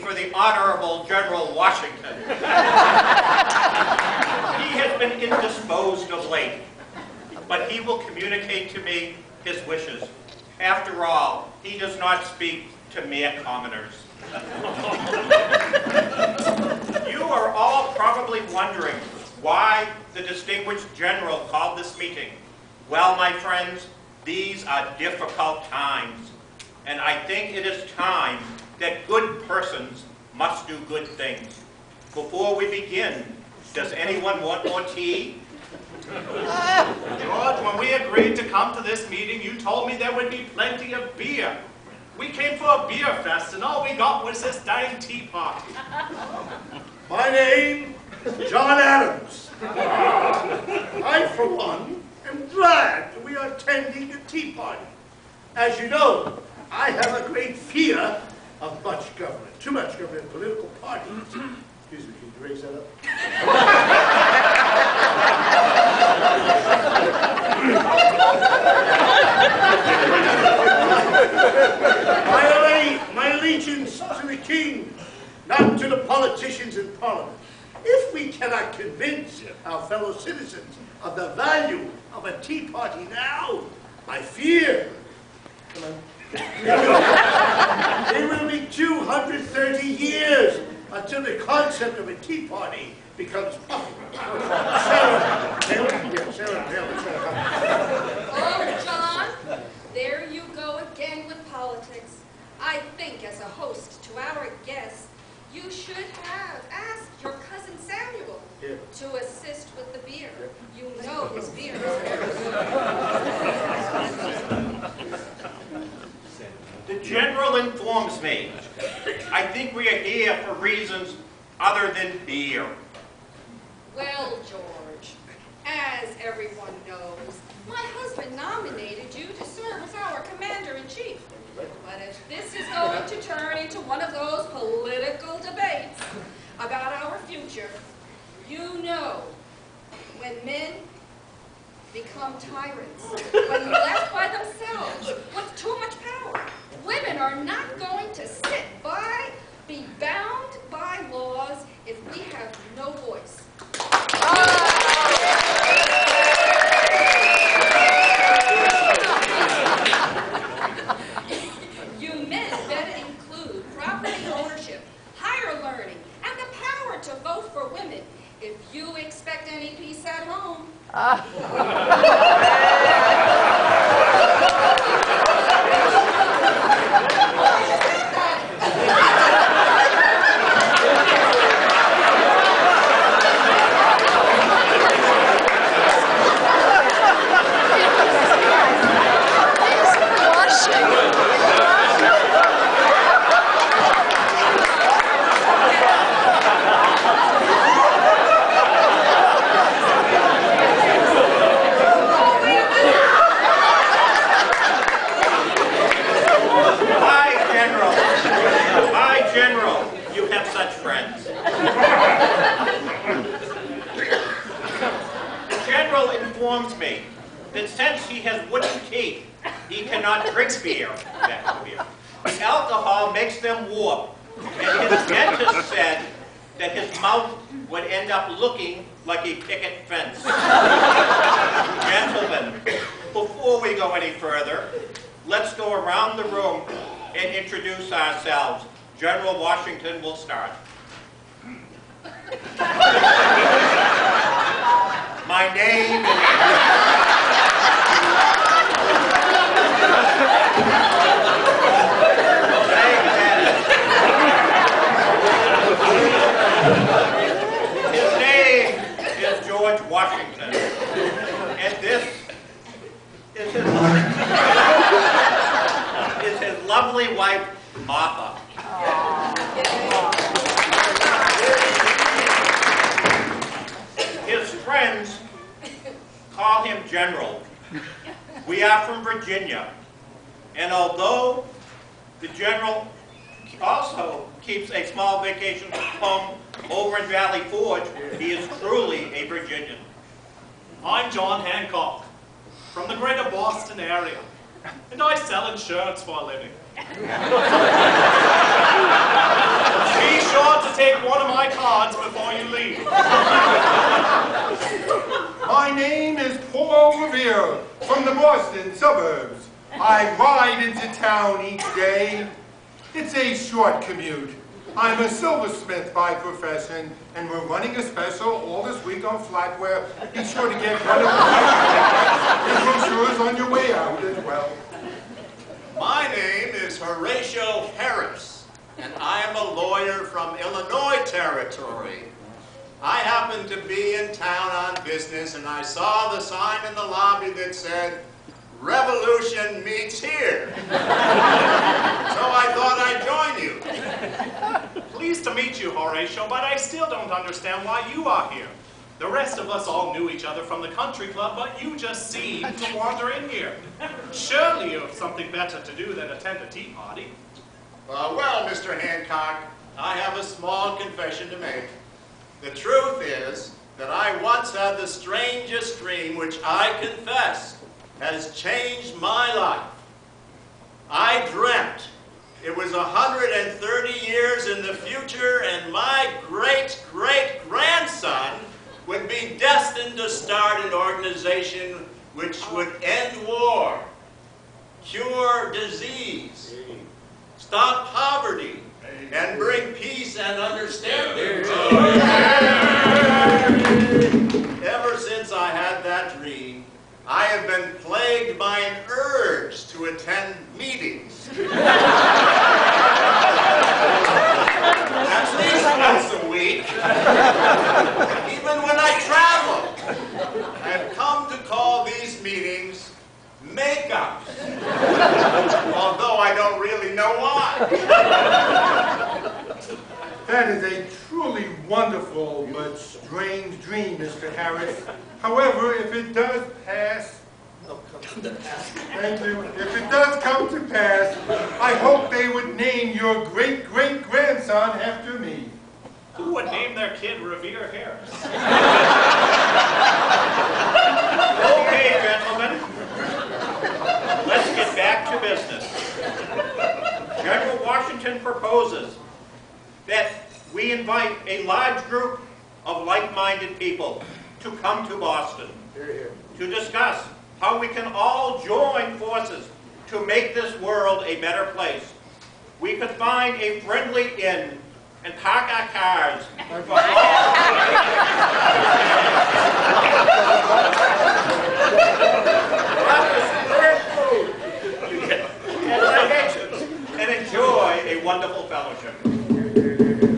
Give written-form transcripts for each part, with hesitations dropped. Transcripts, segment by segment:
for the Honorable General Washington. He has been indisposed of late, but he will communicate to me his wishes. After all, he does not speak to mere commoners. You are all probably wondering why the distinguished general called this meeting. Well, my friends, these are difficult times, and I think it is time that good persons must do good things. Before we begin, does anyone want more tea? George, when we agreed to come to this meeting, you told me there would be plenty of beer. We came for a beer fest, and all we got was this dang tea party. My name is John Adams. I, for one, am glad that we are attending a tea party. As you know, I have a great fear of much government, too much government in political parties. Excuse me, can you raise that up? My allegiance to the king, not to the politicians in Parliament. If we cannot convince our fellow citizens of the value of a tea party now, I fear it will be 230 years until the concept of a tea party becomes popular. Oh, John, there you go again with politics. I think as a host to our guests, you should have asked your cousin Samuel to assist with the beer. You know his beer is very good. The general informs me. I think we are here for reasons other than beer. Well, George, as everyone knows, my husband nominated you to serve as our commander-in-chief. But if this is going to turn into one of those political debates about our future, you know, when men become tyrants, when left by themselves with too much power, women are not going to sit by, be bound by laws if we have no voice. You men better include property ownership, higher learning, and the power to vote for women if you expect any peace at home. Me that since he has wooden teeth, he cannot drink beer. The alcohol makes them warp, and his dentist said that his mouth would end up looking like a picket fence. Gentlemen, before we go any further, let's go around the room and introduce ourselves. General Washington will start. My name is... His name is George Washington. And this is his lovely wife, Martha. His friends call him General. We are from Virginia, and although the General also keeps a small vacation home over in Valley Forge, he is truly a Virginian. I'm John Hancock, from the greater Boston area, and I sell insurance for a living. from the Boston suburbs. I ride into town each day. It's a short commute. I'm a silversmith by profession, and we're running a special all this week on flatware. Be sure to get one of the brochures on your way out as well. My name is Horatio Harris, and I am a lawyer from Illinois Territory. I happened to be in town on business, and I saw the sign in the lobby that said, "Revolution meets here." So I thought I'd join you. Pleased to meet you, Horatio, but I still don't understand why you are here. The rest of us all knew each other from the country club, but you just seemed to wander in here. Surely you have something better to do than attend a tea party. Well, Mr. Hancock, I have a small confession to make. The truth is that I once had the strangest dream, which I confess has changed my life. I dreamt it was 130 years in the future, and my great-great-grandson would be destined to start an organization which would end war, cure disease, stop poverty, and bring peace and understanding. Ever since I had that dream, I have been plagued by an urge to attend meetings. At least once a week. Even when I travel, I have come to call these meetings make-ups. Although I don't really know why. That is a truly wonderful but strange dream, Mr. Harris. However, if it does pass, thank you. If it does come to pass, I hope they would name your great-great-grandson after me. Who would name their kid Revere Harris? Okay, gentlemen. Let's get back to business. General Washington proposes that we invite a large group of like-minded people to come to Boston to discuss how we can all join forces to make this world a better place. We could find a friendly inn and park our cars for and enjoy a wonderful fellowship.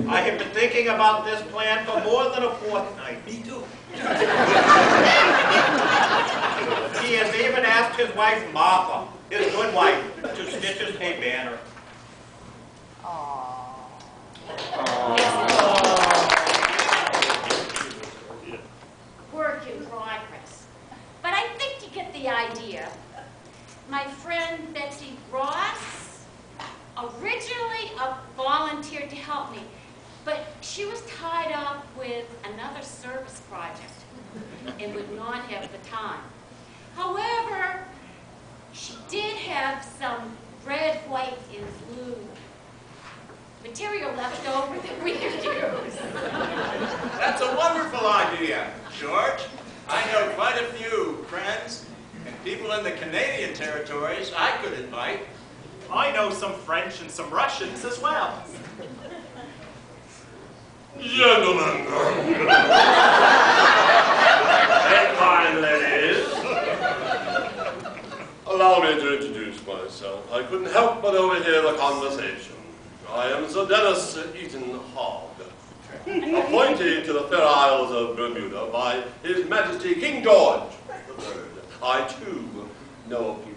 I have been thinking about this plan for more than a fortnight. Me too. He has even asked his wife, Martha, his good wife, to stitch us a banner. Work in progress. But I think you get the idea. My friend Betsy Ross originally volunteered to help me, but she was tied up with another service project and would not have the time. However, she did have some red, white, and blue material left over that we could use. That's a wonderful idea, George. I know quite a few friends and people in the Canadian territories I could invite. I know some French and some Russians as well. Gentlemen, and fine ladies, allow me to introduce myself. I couldn't help but overhear the conversation. I am Sir Dennis Eaton Hogg, appointed to the Fair Isles of Bermuda by His Majesty King George III. I, too, know a few